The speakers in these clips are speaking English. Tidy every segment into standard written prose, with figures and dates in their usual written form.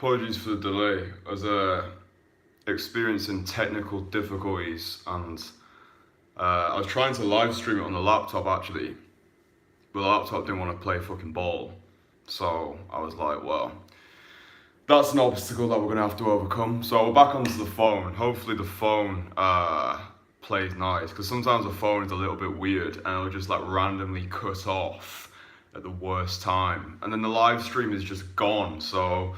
Apologies for the delay. I was experiencing technical difficulties and I was trying to live stream it on the laptop actually, but the laptop didn't want to play fucking ball. So I was like, well, that's an obstacle that we're gonna have to overcome. So we're back onto the phone. Hopefully the phone plays nice, because sometimes the phone is a little bit weird and it'll just like randomly cut off at the worst time. And then the live stream is just gone. So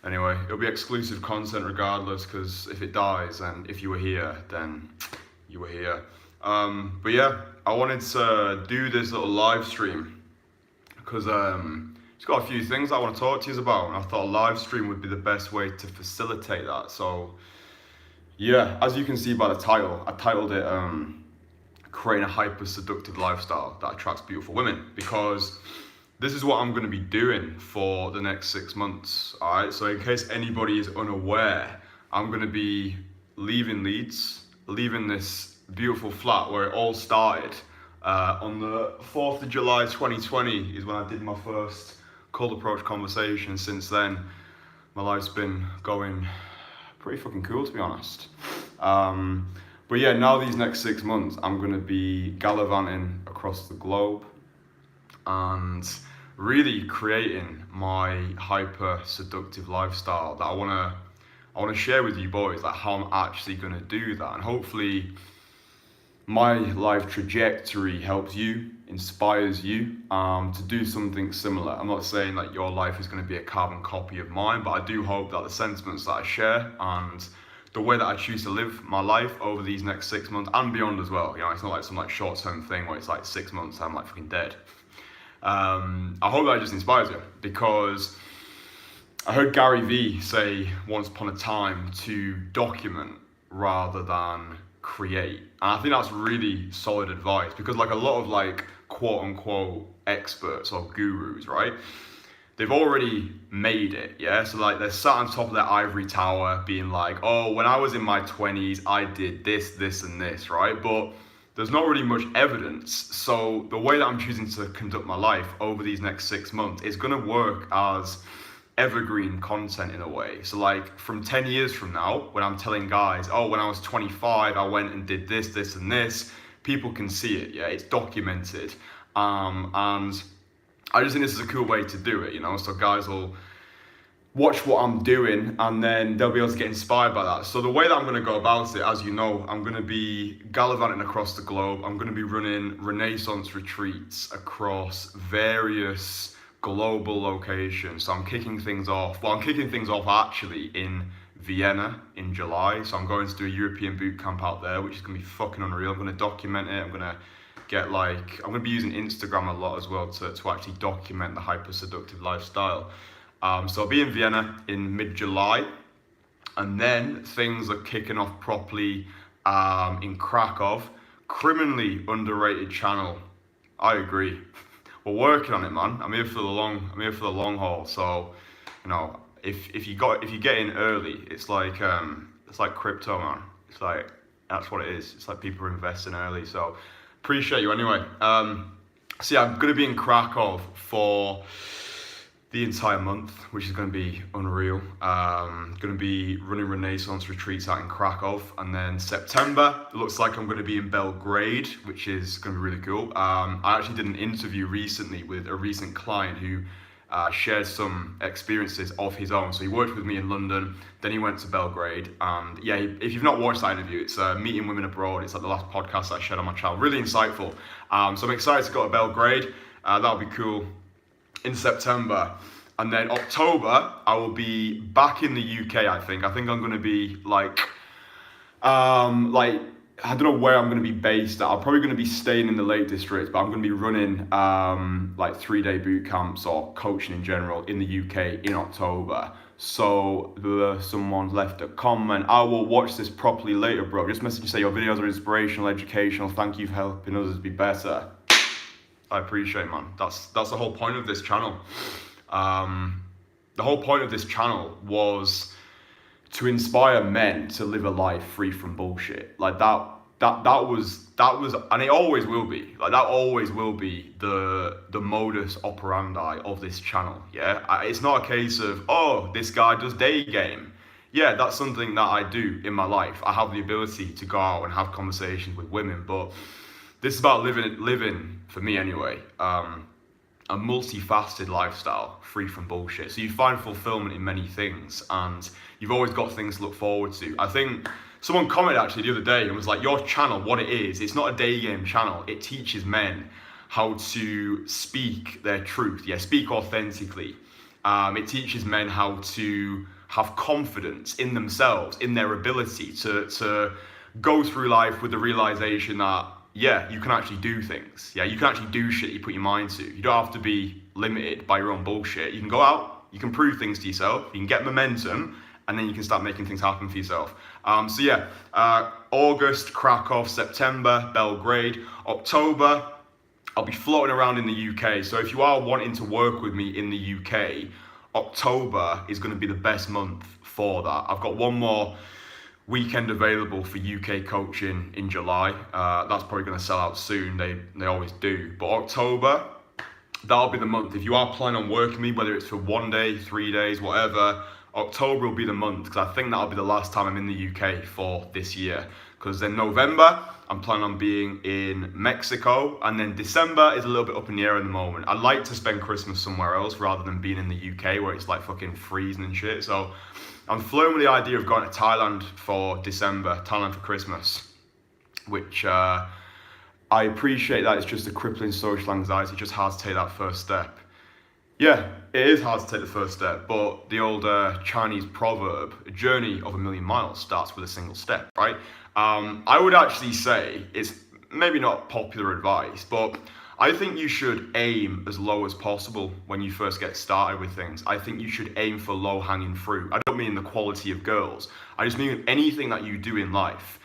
anyway, it'll be exclusive content regardless, because if it dies and if you were here, then you were here. But yeah, I wanted to do this little live stream because it's got a few things I want to talk to you about, and I thought a live stream would be the best way to facilitate that. So yeah, as you can see by the title, I titled it Creating a Hyper-Seductive Lifestyle That Attracts Beautiful Women, because this is what I'm going to be doing for the next 6 months. All right, so in case anybody is unaware, I'm going to be leaving Leeds, leaving this beautiful flat where it all started on the 4th of July 2020 is when I did my first cold approach conversation. Since then, my life's been going pretty fucking cool, to be honest. But yeah, now these next 6 months, I'm going to be gallivanting across the globe and really creating my hyper-seductive lifestyle that I want to share with you boys, like how I'm actually going to do that. And hopefully my life trajectory helps you, inspires you to do something similar. I'm not saying that your life is going to be a carbon copy of mine, but I do hope that the sentiments that I share and the way that I choose to live my life over these next 6 months and beyond as well, you know, it's not like some like short-term thing where it's like 6 months I'm like fucking dead. I hope that just inspires you, because I heard Gary Vee say once upon a time to document rather than create. And I think that's really solid advice, because like a lot of like quote unquote experts or gurus, right? They've already made it, yeah? So like they're sat on top of their ivory tower being like, oh, when I was in my 20s, I did this, this, and this, right? But there's not really much evidence. So the way that I'm choosing to conduct my life over these next 6 months is gonna work as evergreen content in a way. So like from 10 years from now, when I'm telling guys, oh, when I was 25, I went and did this, this, and this, people can see it, yeah? It's documented. And I just think this is a cool way to do it, you know? So guys will watch what I'm doing and then they'll be able to get inspired by that. So the way that I'm gonna go about it, as you know, I'm gonna be gallivanting across the globe. I'm gonna be running Renaissance retreats across various global locations. So I'm kicking things off actually in Vienna in July. So I'm going to do a European boot camp out there, which is gonna be fucking unreal. I'm gonna document it. I'm gonna be using Instagram a lot as well to actually document the hyper-seductive lifestyle. So I'll be in Vienna in mid-July, and then things are kicking off properly in Krakow. Criminally underrated channel. I agree. We're working on it, man. I'm here for the long haul. So, you know, if you get in early, it's like crypto, man. It's like that's what it is. It's like people are investing early. So appreciate you anyway. So yeah, I'm gonna be in Krakow for the entire month, which is going to be unreal. Going to be running Renaissance retreats out in Krakow, and then September, it looks like I'm going to be in Belgrade, which is going to be really cool. I actually did an interview recently with a recent client who shared some experiences of his own. So he worked with me in London, then he went to Belgrade, and yeah, if you've not watched that interview, it's Meeting Women Abroad. It's like the last podcast I shared on my channel. Really insightful. So I'm excited to go to Belgrade. That'll be cool. In September, and then October I will be back in the UK. I think I'm going to be like I don't know where I'm going to be based at. I'm probably going to be staying in the Lake District, but I'm going to be running like 3-day boot camps or coaching in general in the UK in October. So someone's left a comment. I will watch this properly later, bro. Just message you, say your videos are inspirational, educational. Thank you for helping others be better. I appreciate, man. That's the whole point of this channel. The whole point of this channel was to inspire men to live a life free from bullshit. Like that was, and it always will be, like, that always will be the modus operandi of this channel. Yeah, it's not a case of, oh, this guy does day game. Yeah, that's something that I do in my life. I have the ability to go out and have conversations with women, but this is about living for me anyway. A multifaceted lifestyle, free from bullshit. So you find fulfillment in many things, and you've always got things to look forward to. I think someone commented actually the other day and was like, your channel, what it is, it's not a day game channel. It teaches men how to speak their truth. Yeah, speak authentically. It teaches men how to have confidence in themselves, in their ability to go through life with the realization that, yeah, you can actually do things. Yeah, you can actually do shit you put your mind to. You don't have to be limited by your own bullshit. You can go out, you can prove things to yourself, you can get momentum, and then you can start making things happen for yourself. So yeah, August, Krakow, September, Belgrade, October, I'll be floating around in the UK. So if you are wanting to work with me in the UK, October is going to be the best month for that. I've got one more weekend available for UK coaching in July. That's probably going to sell out soon. They always do. But October, that'll be the month. If you are planning on working me, whether it's for 1 day, 3 days, whatever, October will be the month, because I think that'll be the last time I'm in the UK for this year. Because then November, I'm planning on being in Mexico, and then December is a little bit up in the air at the moment. I'd like to spend Christmas somewhere else rather than being in the UK where it's like fucking freezing and shit. So I'm flirting with the idea of going to Thailand for December, Thailand for Christmas, which I appreciate that it's just a crippling social anxiety. It's just hard to take that first step. Yeah, it is hard to take the first step, but the old Chinese proverb, a journey of 1,000,000 miles starts with a single step, right? I would actually say, it's maybe not popular advice, but I think you should aim as low as possible when you first get started with things. I think you should aim for low-hanging fruit. I don't mean the quality of girls. I just mean anything that you do in life.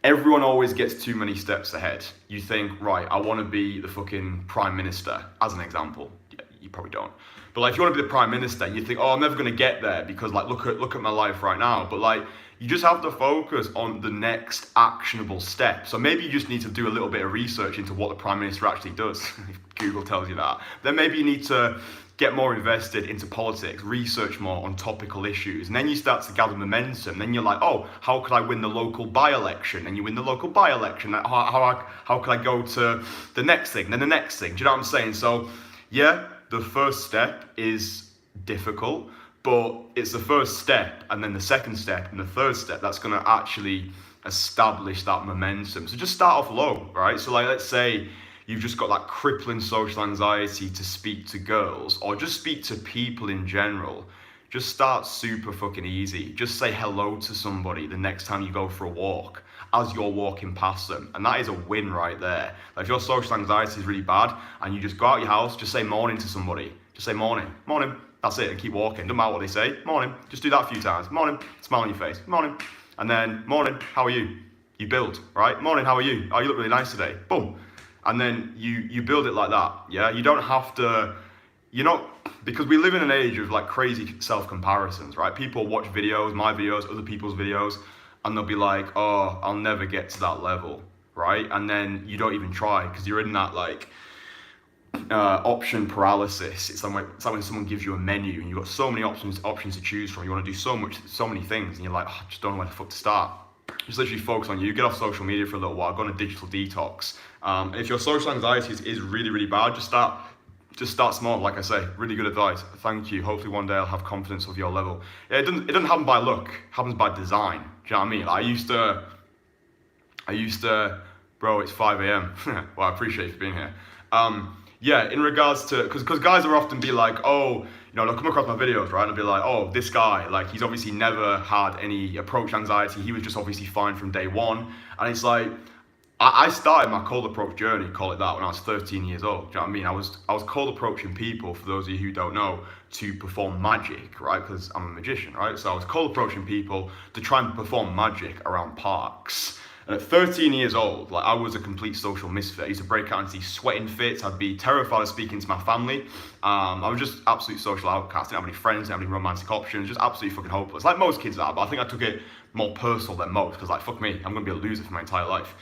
Everyone always gets too many steps ahead. You think, right, I want to be the fucking prime minister, as an example. Yeah, you probably don't. But like, if you want to be the prime minister, you think, oh, I'm never going to get there because like, look at my life right now. But like, you just have to focus on the next actionable step. So maybe you just need to do a little bit of research into what the Prime Minister actually does. If Google tells you that. Then maybe you need to get more invested into politics, research more on topical issues. And then you start to gather momentum. Then you're like, oh, how could I win the local by-election? And you win the local by-election. How could I go to the next thing, then the next thing? Do you know what I'm saying? So yeah, the first step is difficult, but it's the first step, and then the second step, and the third step that's going to actually establish that momentum. So just start off low, right? So like, let's say you've just got that crippling social anxiety to speak to girls, or just speak to people in general. Just start super fucking easy. Just say hello to somebody the next time you go for a walk, as you're walking past them. And that is a win right there. Like, if your social anxiety is really bad, and you just go out your house, just say morning to somebody. Just say morning, morning. That's it, and keep walking. Doesn't matter what they say. Morning. Just do that a few times. Morning. Smile on your face. Morning. And then, morning, how are you? You build, right? Morning, how are you? Oh, you look really nice today. Boom. And then you build it like that, yeah? You don't have to, because we live in an age of like crazy self-comparisons, right? People watch videos, my videos, other people's videos, and they'll be like, oh, I'll never get to that level, right? And then you don't even try, because you're in that like, option paralysis. It's like when someone gives you a menu and you've got so many options to choose from. You want to do so many things, and you're like, oh, I just don't know where the fuck to start. Just literally focus on you. Get off social media for a little while. Go on a digital detox. If your social anxiety is really, really bad, just start small. Like I say, really good advice. Thank you. Hopefully one day I'll have confidence of your level. Yeah, it doesn't happen by luck. It happens by design. Do you know what I mean? Like, I used to, bro, it's 5 a.m. Well, I appreciate you for being here. Yeah, in regards to, because guys will often be like, oh, they'll come across my videos, right, and they'll be like, oh, this guy, like, he's obviously never had any approach anxiety, he was just obviously fine from day one. And it's like, I started my cold approach journey, call it that, when I was 13 years old. Do you know what I mean? I was cold approaching people, for those of you who don't know, to perform magic, right, because I'm a magician, right? So I was cold approaching people to try and perform magic around parks. And at 13 years old, like I was a complete social misfit. I used to break out into these sweating fits. I'd be terrified of speaking to my family. I was just absolute social outcast. Didn't have any friends, didn't have any romantic options, just absolutely fucking hopeless. Like most kids are, but I think I took it more personal than most, because like, fuck me, I'm gonna be a loser for my entire life.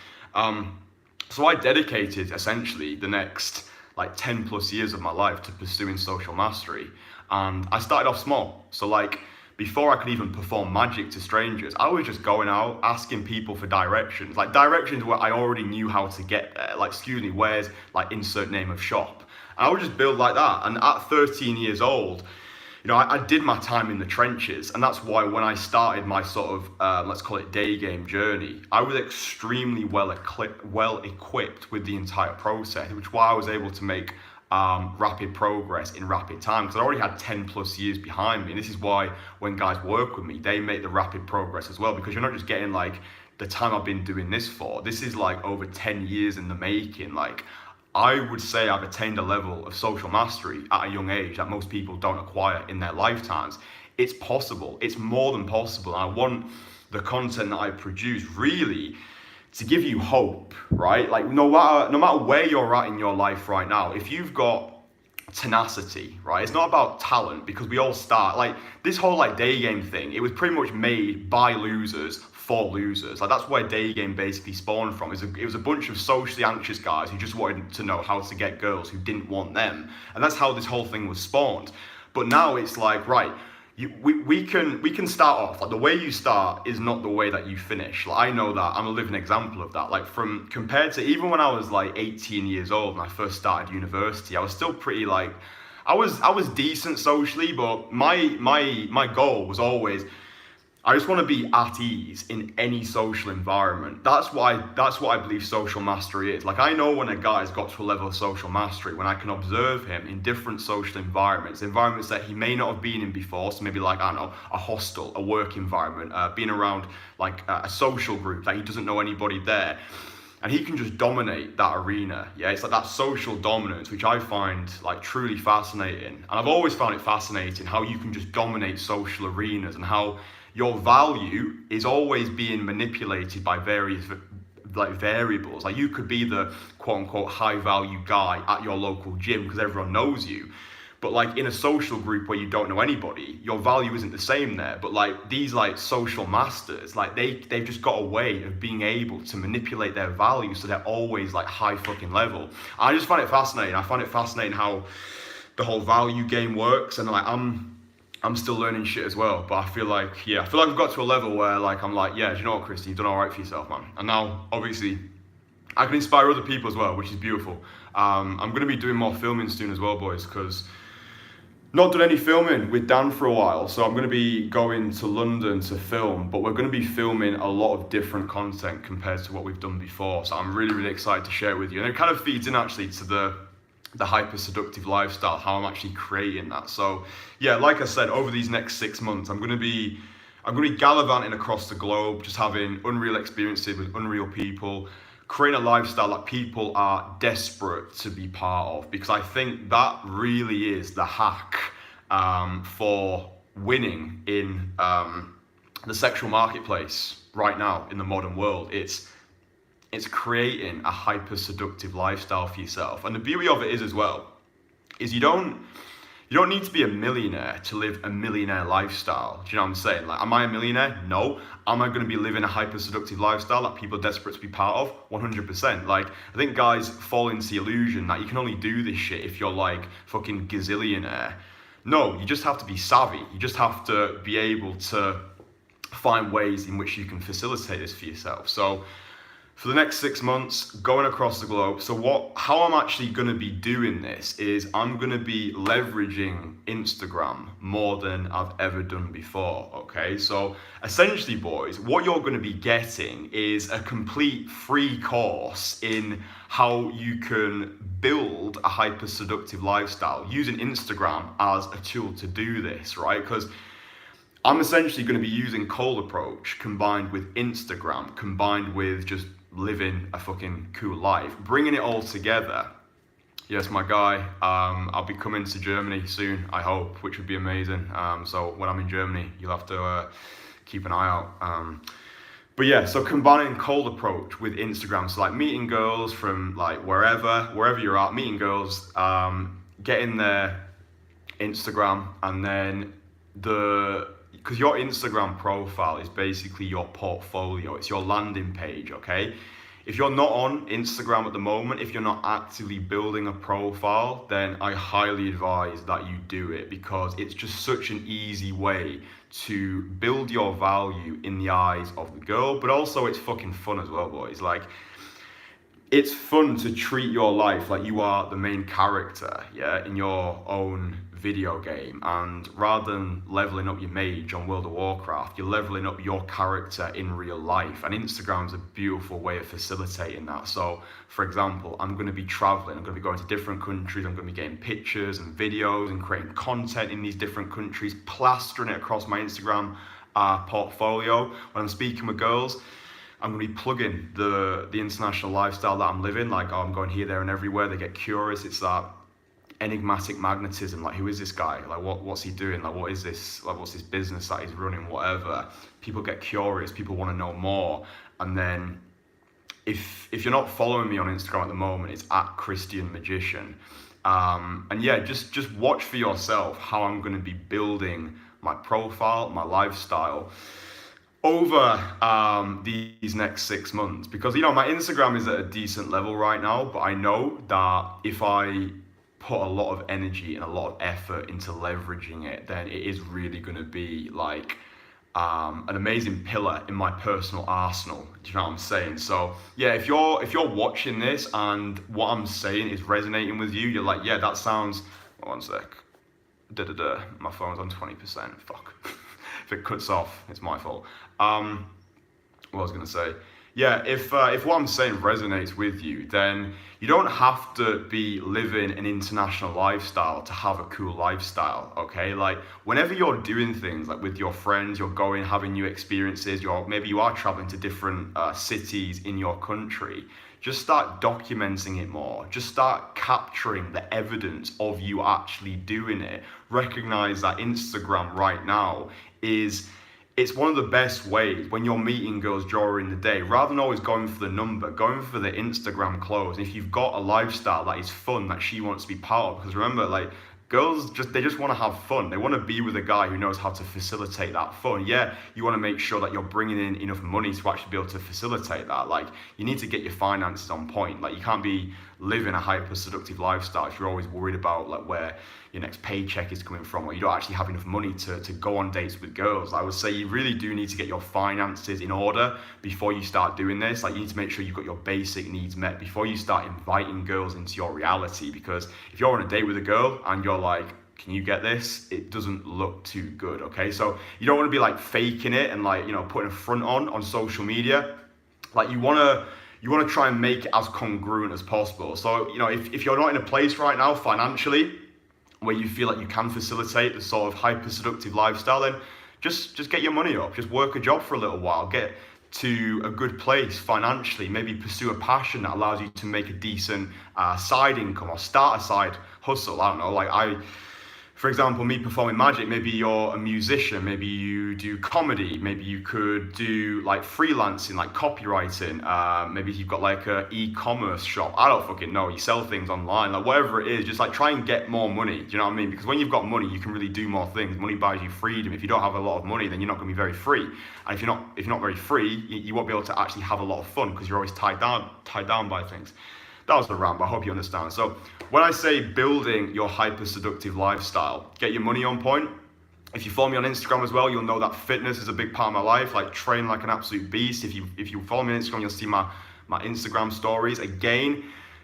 So I dedicated essentially the next like 10 plus years of my life to pursuing social mastery. And I started off small. So like, before I could even perform magic to strangers, I was just going out asking people for directions. Like directions where I already knew how to get there. Like, excuse me, where's like insert name of shop? And I would just build like that. And at 13 years old, you know, I did my time in the trenches. And that's why when I started my sort of, let's call it day game journey, I was extremely well equipped with the entire process, which is why I was able to make rapid progress in rapid time, because I already had 10 plus years behind me. And this is why when guys work with me, they make the rapid progress as well, because you're not just getting like the time I've been doing this for. This is like over 10 years in the making. Like, I would say I've attained a level of social mastery at a young age that most people don't acquire in their lifetimes. It's possible. It's more than possible. And I want the content that I produce really to give you hope, right? Like no matter where you're at in your life right now, if you've got tenacity, right? It's not about talent, because we all start, like this whole like day game thing, it was pretty much made by losers for losers. Like that's where day game basically spawned from. It was a bunch of socially anxious guys who just wanted to know how to get girls who didn't want them. And that's how this whole thing was spawned. But now it's like, right, we can start off, like the way you start is not the way that you finish. Like I know that, I'm a living example of that. Like from compared to even when I was like 18 years old and I first started university, I was still pretty like, I was decent socially, but my goal was always, I just want to be at ease in any social environment. That's what I believe social mastery is. Like I know when a guy's got to a level of social mastery, when I can observe him in different social environments that he may not have been in before. So maybe like, I don't know, a hostel, a work environment, being around like a social group that he doesn't know anybody there. And he can just dominate that arena. Yeah, it's like that social dominance, which I find like truly fascinating. And I've always found it fascinating how you can just dominate social arenas and how your value is always being manipulated by various like variables. Like you could be the quote unquote high value guy at your local gym because everyone knows you. But like in a social group where you don't know anybody, your value isn't the same there. But like these like social masters, like they've just got a way of being able to manipulate their value so they're always like high fucking level. I just find it fascinating. I find it fascinating how the whole value game works, and like I'm still learning shit as well, but I feel like I've got to a level where like I'm like, yeah, do you know what, Kristian, you've done all right for yourself, man. And now obviously I can inspire other people as well, which is beautiful. I'm going to be doing more filming soon as well, boys, because not done any filming with Dan for a while, so I'm going to be going to London to film, but we're going to be filming a lot of different content compared to what we've done before. So I'm really, really excited to share it with you. And it kind of feeds in actually to the hyper-seductive lifestyle, how I'm actually creating that. So yeah, like I said, over these next 6 months, I'm gonna be gallivanting across the globe, just having unreal experiences with unreal people, creating a lifestyle that people are desperate to be part of, because I think that really is the hack for winning in the sexual marketplace right now in the modern world. It's creating a hyper-seductive lifestyle for yourself. And the beauty of it is as well, is you don't need to be a millionaire to live a millionaire lifestyle. Do you know what I'm saying? Like, am I a millionaire? No. Am I going to be living a hyper-seductive lifestyle that people are desperate to be part of? 100%. Like, I think guys fall into the illusion that you can only do this shit if you're like fucking gazillionaire. No, you just have to be savvy. You just have to be able to find ways in which you can facilitate this for yourself. So for the next 6 months, going across the globe. So how I'm actually going to be doing this is I'm going to be leveraging Instagram more than I've ever done before, okay? So essentially, boys, what you're going to be getting is a complete free course in how you can build a hyper-seductive lifestyle using Instagram as a tool to do this, right? Because I'm essentially going to be using cold approach combined with Instagram, combined with just living a fucking cool life, bringing it all together. Yes, my guy, I'll be coming to Germany soon, I hope, which would be amazing. So when I'm in Germany, you'll have to keep an eye out. But yeah, so combining cold approach with Instagram, so like meeting girls from like wherever you're at, meeting girls, getting their Instagram, and then because your Instagram profile is basically your portfolio, it's your landing page, okay? If you're not on Instagram at the moment, if you're not actively building a profile, then I highly advise that you do it, because it's just such an easy way to build your value in the eyes of the girl, but also it's fucking fun as well, boys. Like, it's fun to treat your life like you are the main character, yeah, in your own video game. And rather than leveling up your mage on World of Warcraft, you're leveling up your character in real life. And Instagram's a beautiful way of facilitating that. So, for example, I'm going to be traveling, I'm going to be going to different countries, I'm going to be getting pictures and videos and creating content in these different countries, plastering it across my Instagram portfolio. When I'm speaking with girls, I'm going to be plugging the international lifestyle that I'm living. Like, oh, I'm going here, there, and everywhere. They get curious. It's that enigmatic magnetism. Like, who is this guy? Like, what's he doing? Like, what is this? Like, what's this business that he's running? Whatever. People get curious. People want to know more. And then, if you're not following me on Instagram at the moment, it's at Kristian Magician. And yeah, just watch for yourself how I'm going to be building my profile, my lifestyle over these next 6 months, because my Instagram is at a decent level right now, but I know that if I put a lot of energy and a lot of effort into leveraging it, then it is really going to be like an amazing pillar in my personal arsenal. Do you know what I'm saying? So yeah, if you're watching this and what I'm saying is resonating with you, you're like, yeah, that sounds. One sec. My phone's on 20%. Fuck. If it cuts off, it's my fault. What I was gonna say, yeah, if what I'm saying resonates with you, then you don't have to be living an international lifestyle to have a cool lifestyle, okay? Like, whenever you're doing things like with your friends, you're going, having new experiences, maybe you are traveling to different cities in your country, just start documenting it more. Just start capturing the evidence of you actually doing it. Recognize that Instagram right now it's one of the best ways when you're meeting girls during the day, rather than always going for the number, going for the Instagram clothes. If you've got a lifestyle that is fun, that she wants to be part of, because remember, like, girls they just want to have fun. They want to be with a guy who knows how to facilitate that fun. Yeah, you want to make sure that you're bringing in enough money to actually be able to facilitate that. Like, you need to get your finances on point. Like, you can't be living a hyper-seductive lifestyle if you're always worried about like where your next paycheck is coming from, or you don't actually have enough money to go on dates with girls. I would say you really do need to get your finances in order before you start doing this. Like, you need to make sure you've got your basic needs met before you start inviting girls into your reality, because if you're on a date with a girl and you're like, can you get this? It doesn't look too good, okay? So you don't want to be like faking it and like, putting a front on social media. Like, you want to try and make it as congruent as possible. So, if you're not in a place right now financially where you feel like you can facilitate the sort of hyper-seductive lifestyle, then just get your money up. Just work a job for a little while. Get to a good place financially. Maybe pursue a passion that allows you to make a decent side income, or start a side hustle. I don't know, for example, me performing magic, maybe you're a musician, maybe you do comedy, maybe you could do like freelancing, like copywriting, maybe you've got like a e-commerce shop, I don't fucking know, you sell things online, like whatever it is, just like try and get more money, do you know what I mean? Because when you've got money, you can really do more things. Money buys you freedom. If you don't have a lot of money, then you're not going to be very free. And if you're not very free, you won't be able to actually have a lot of fun, because you're always tied down by things. That was the rant, but I hope you understand. So when I say building your hyper-seductive lifestyle, get your money on point. If you follow me on Instagram as well, you'll know that fitness is a big part of my life. Like, train like an absolute beast. If you follow me on Instagram, you'll see my Instagram stories. Again,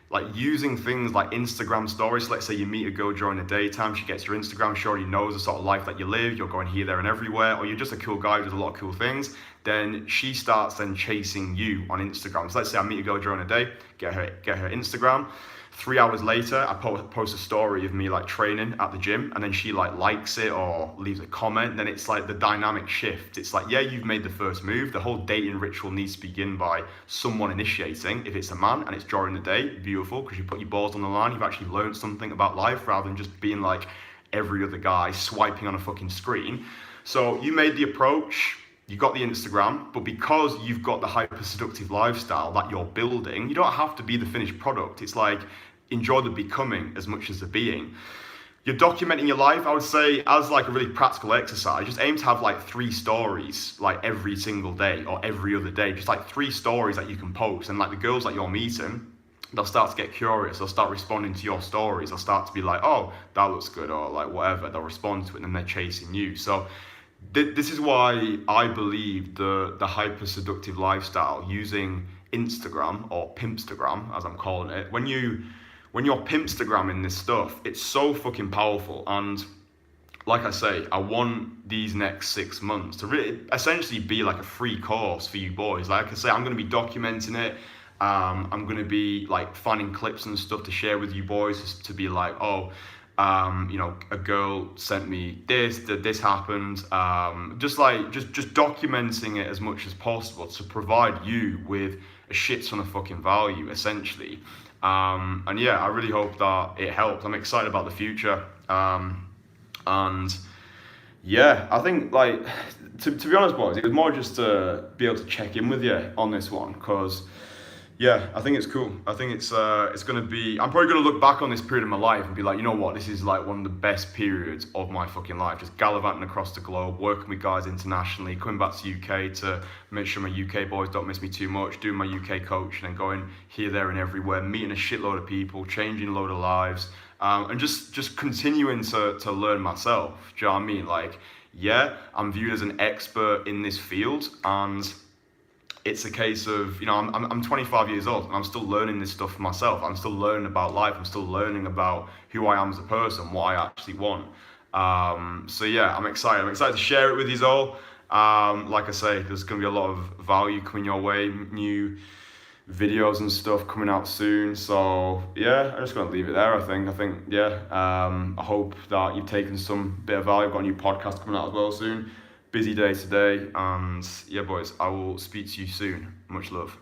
like using things like Instagram stories. Let's say you meet a girl during the daytime, she gets your Instagram, she already knows the sort of life that you live, you're going here, there, and everywhere, or you're just a cool guy who does a lot of cool things, then she starts then chasing you on Instagram. So let's say I meet a girl during the day, get her Instagram. 3 hours later, I post a story of me like training at the gym, and then she like likes it or leaves a comment. Then it's like the dynamic shift. It's like, yeah, you've made the first move. The whole dating ritual needs to begin by someone initiating. If it's a man and it's during the day, beautiful, because you put your balls on the line. You've actually learned something about life rather than just being like every other guy swiping on a fucking screen. So you made the approach. you've got the Instagram, but because you've got the hyper-seductive lifestyle that you're building, you don't have to be the finished product. It's like, enjoy the becoming as much as the being. You're documenting your life, I would say, as like a really practical exercise. Just aim to have like 3 stories like every single day or every other day. Just like 3 stories that you can post. And like the girls that you're meeting, they'll start to get curious. They'll start responding to your stories. They'll start to be like, oh, that looks good, or like whatever. They'll respond to it, and then they're chasing you. So this is why I believe the hyper-seductive lifestyle, using Instagram, or Pimpstagram as I'm calling it, when you're Pimpstagramming this stuff, it's so fucking powerful. And like I say, I want these next 6 months to really essentially be like a free course for you boys. Like I say, I'm going to be documenting it. I'm going to be like finding clips and stuff to share with you boys, to be like, oh, you know, a girl sent me this happened. Just documenting it as much as possible to provide you with a shit ton of fucking value, essentially. And yeah, I really hope that it helps. I'm excited about the future. And yeah, I think like, to be honest, boys, it was more just to be able to check in with you on this one, because yeah, I think it's cool. I think it's gonna be, I'm probably gonna look back on this period of my life and be like, you know what, this is like one of the best periods of my fucking life. Just gallivanting across the globe, working with guys internationally, coming back to UK to make sure my UK boys don't miss me too much, doing my UK coaching and going here, there and everywhere, meeting a shitload of people, changing a load of lives, and just continuing to learn myself. Do you know what I mean? Like, yeah, I'm viewed as an expert in this field, and it's a case of, you know, I'm 25 years old and I'm still learning this stuff for myself. I'm still learning about life. I'm still learning about who I am as a person, what I actually want. So yeah, I'm excited. I'm excited to share it with you all. Like I say, there's going to be a lot of value coming your way, new videos and stuff coming out soon. So yeah, I'm just going to leave it there, I think, yeah. I hope that you've taken some bit of value. I've got a new podcast coming out as well soon. Busy day today, and yeah, boys, I will speak to you soon. Much love.